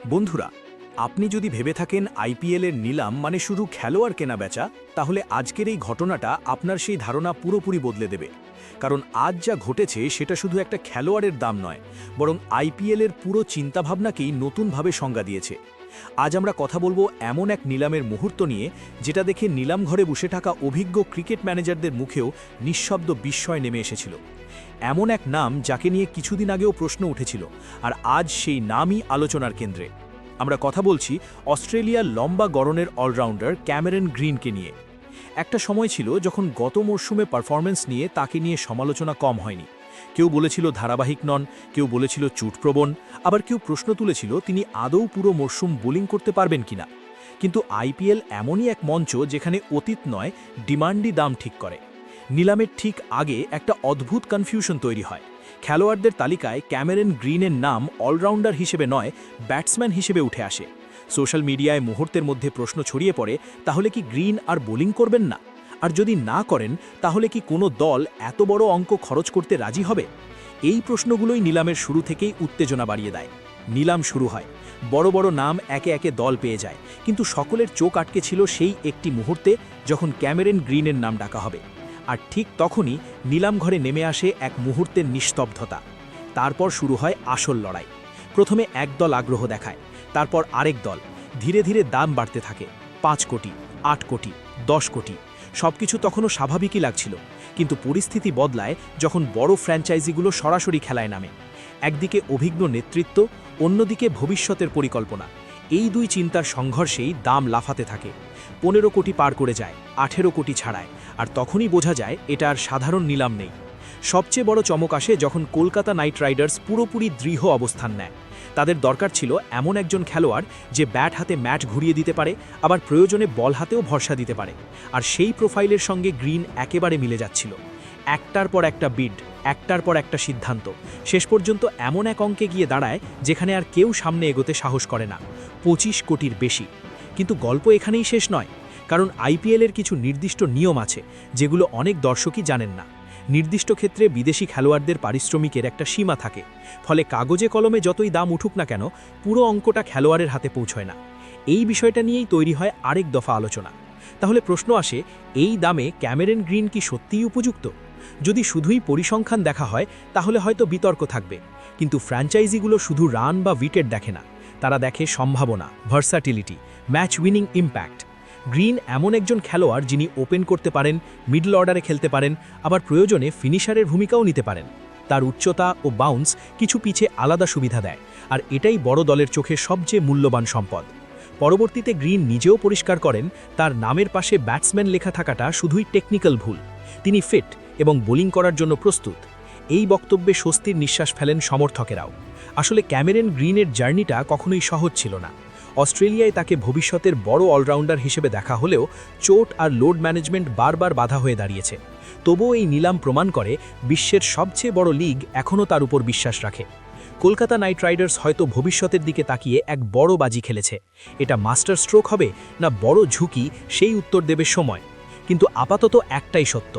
বন্ধুরা, আপনি যদি ভেবে থাকেন আইপিএলের নিলাম মানে শুধু খেলোয়াড় কেনা বেচা, তাহলে আজকের এই ঘটনাটা আপনার সেই ধারণা পুরোপুরি বদলে দেবে। কারণ আজ যা ঘটেছে সেটা শুধু একটা খেলোয়াড়ের দাম নয়, বরং আইপিএলের পুরো চিন্তাভাবনাকেই নতুনভাবে সংজ্ঞা দিয়েছে। আজ আমরা কথা বলবো এমন এক নিলামের মুহূর্ত নিয়ে, যেটা দেখে নিলাম ঘরে বসে থাকা অভিজ্ঞ ক্রিকেট ম্যানেজারদের মুখেও নিঃশব্দ বিস্ময় নেমে এসেছিল। এমন এক নাম যাকে নিয়ে কিছুদিন আগেও প্রশ্ন উঠেছিল, আর আজ সেই নামই আলোচনার কেন্দ্রে। আমরা কথা বলছি অস্ট্রেলিয়ার লম্বা গড়নের অলরাউন্ডার ক্যামেরন গ্রিনকে নিয়ে। একটা সময় ছিল যখন গত মরশুমে পারফরম্যান্স নিয়ে তাকে নিয়ে সমালোচনা কম হয়নি। কেউ বলেছিল ধারাবাহিক নন, কেউ বলেছিল চুটপ্রবণ, আবার কেউ প্রশ্ন তুলেছিল তিনি আদৌ পুরো মরশুম বোলিং করতে পারবেন কিনা। কিন্তু আইপিএল এমনই এক মঞ্চ যেখানে অতীত নয়, ডিমান্ডই দাম ঠিক করে। নিলামের ঠিক আগে একটা অদ্ভুত কনফিউশন তৈরি হয়। খেলোয়াড়দের তালিকায় ক্যামেরন গ্রিনের নাম অলরাউন্ডার হিসেবে নয়, ব্যাটসম্যান হিসেবে উঠে আসে। সোশ্যাল মিডিয়ায় মুহূর্তের মধ্যে প্রশ্ন ছড়িয়ে পড়ে, তাহলে কি গ্রিন আর বোলিং করবেন না? আর যদি না করেন, তাহলে কি কোনো দল এত বড় অঙ্ক খরচ করতে রাজি হবে? এই প্রশ্নগুলোই নিলামের শুরু থেকেই উত্তেজনা বাড়িয়ে দেয়। নিলাম শুরু হয়, বড় বড় নাম একে একে দল পেয়ে যায়, কিন্তু সকলের চোখ আটকে ছিল সেই একটি মুহূর্তে যখন ক্যামেরন গ্রিনের নাম ডাকা হবে। আর ঠিক তখনই নিলাম ঘরে নেমে আসে এক মুহূর্তের নিস্তব্ধতা। তারপর শুরু হয় আসল লড়াই। প্রথমে এক দল আগ্রহ দেখায়, তারপর আরেক দল। ধীরে ধীরে দাম বাড়তে থাকে, 5 কোটি, 8 কোটি, 10 কোটি। সবকিছু তখনও স্বাভাবিকই লাগছিল, কিন্তু পরিস্থিতি বদলায় যখন বড় ফ্র্যাঞ্চাইজিগুলো সরাসরি খেলায় নামে। একদিকে অভিজ্ঞ নেতৃত্ব, অন্যদিকে ভবিষ্যতের পরিকল্পনা। এই দুই চিন্তার সংঘর্ষেই দাম লাফাতে থাকে। 15 কোটি পার করে যায়, 18 কোটি ছাড়ায়, আর তখনই বোঝা যায় এটা আর সাধারণ নিলাম নেই। সবচেয়ে বড় চমক আসে যখন কলকাতা নাইট রাইডার্স পুরোপুরি দৃঢ় অবস্থান নেয়। তাদের দরকার ছিল এমন একজন খেলোয়াড় যে ব্যাট হাতে ম্যাচ ঘুরিয়ে দিতে পারে, আবার প্রয়োজনে বল হাতেও ভরসা দিতে পারে। আর সেই প্রোফাইলের সঙ্গে গ্রিন একেবারে মিলে যাচ্ছিল। একটার পর একটা বিড, একটার পর একটা সিদ্ধান্ত, শেষ পর্যন্ত এমন এক অঙ্কে গিয়ে দাঁড়ায় যেখানে আর কেউ সামনে এগোতে সাহস করে না, 25 কোটির বেশি। কিন্তু গল্প এখানেই শেষ নয়, কারণ আইপিএলের কিছু নির্দিষ্ট নিয়ম আছে যেগুলো অনেক দর্শকই জানেন না। নির্দিষ্ট ক্ষেত্রে বিদেশি খেলোয়াড়দের পারিশ্রমিকের একটা সীমা থাকে, ফলে কাগজে কলমে যতই দাম উঠুক না কেন, পুরো অঙ্কটা খেলোয়াড়ের হাতে পৌঁছয় না। এই বিষয়টা নিয়েই তৈরি হয় আরেক দফা আলোচনা। তাহলে প্রশ্ন আসে, এই দামে ক্যামেরন গ্রিন কি সত্যিই উপযুক্ত? যদি শুধুই পরিসংখ্যান দেখা হয় তাহলে হয়তো বিতর্ক থাকবে, কিন্তু ফ্র্যাঞ্চাইজিগুলো শুধু রান বা উইকেট দেখে না, তারা দেখে সম্ভাবনা, ভার্সাটিলিটি, ম্যাচ উইনিং ইম্প্যাক্ট। গ্রিন এমন একজন খেলোয়াড় যিনি ওপেন করতে পারেন, মিডল অর্ডারে খেলতে পারেন, আবার প্রয়োজনে ফিনিশারের ভূমিকাও নিতে পারেন। তার উচ্চতা ও বাউন্স কিছু পিছে আলাদা সুবিধা দেয়, আর এটাই বড় দলের চোখে সবচেয়ে মূল্যবান সম্পদ। পরবর্তীতে গ্রিন নিজেও পরিষ্কার করেন, তার নামের পাশে ব্যাটসম্যান লেখা থাকাটা শুধুই টেকনিক্যাল ভুল, তিনি ফিট এবং বোলিং করার জন্য প্রস্তুত। এই বক্তব্যে স্বস্তির নিঃশ্বাস ফেলেন সমর্থকেরাও। আসলে ক্যামেরন গ্রিনের জার্নিটা কখনোই সহজ ছিল না। অস্ট্রেলিয়ায় তাকে ভবিষ্যতের বড় অলরাউন্ডার হিসেবে দেখা হলেও চোট আর লোড ম্যানেজমেন্ট বারবার বাধা হয়ে দাঁড়িয়েছে। তবুও এই নিলাম প্রমাণ করে বিশ্বের সবচেয়ে বড় লিগ এখনও তার উপর বিশ্বাস রাখে। কলকাতা নাইট রাইডার্স হয়তো ভবিষ্যতের দিকে তাকিয়ে এক বড় বাজি খেলেছে। এটা মাস্টার স্ট্রোক হবে না বড় ঝুঁকি, সেই উত্তর দেবে সময়। কিন্তু আপাতত একটাই সত্য,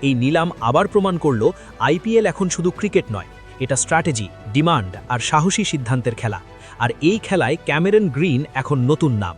এই নিলাম আবার প্রমাণ করল আইপিএল এখন শুধু ক্রিকেট নয়, এটা স্ট্র্যাটেজি, ডিমান্ড আর সাহসী সিদ্ধান্তের খেলা। আর এই খেলায় ক্যামেরন গ্রিন এখন নতুন নাম।